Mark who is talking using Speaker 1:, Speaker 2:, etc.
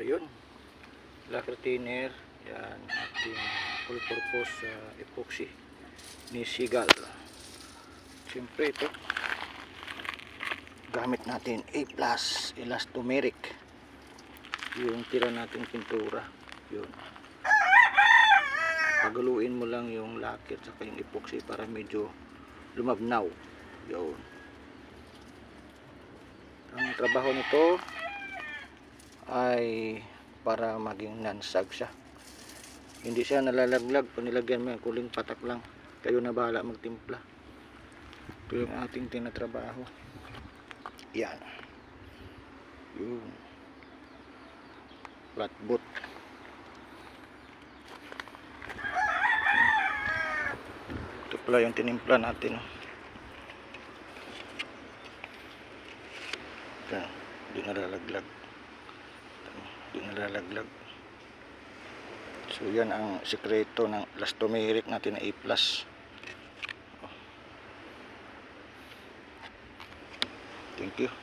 Speaker 1: ayun, lacquer thinner. Yan, ating full purpose epoxy ni Seagull. Siyempre ito, gamit natin A+ elastomeric, yung tira nating pintura. Yun, pagaluin mo lang yung lacquer at yung epoxy para medyo lumabnaw. Yun, ang trabaho nito ay para maging nansag siya, hindi siya nalalaglag. Pag nilagyan mo yung kuling patak lang, kayo na bahala magtimpla. Ito yung ating tinatrabaho. Yan, yung flatboot. Ito pala yung tinimpla natin. Yan, di nalalaglag. Di nalalaglag. So yan ang sikreto ng elastomeric natin na A+. Thank you.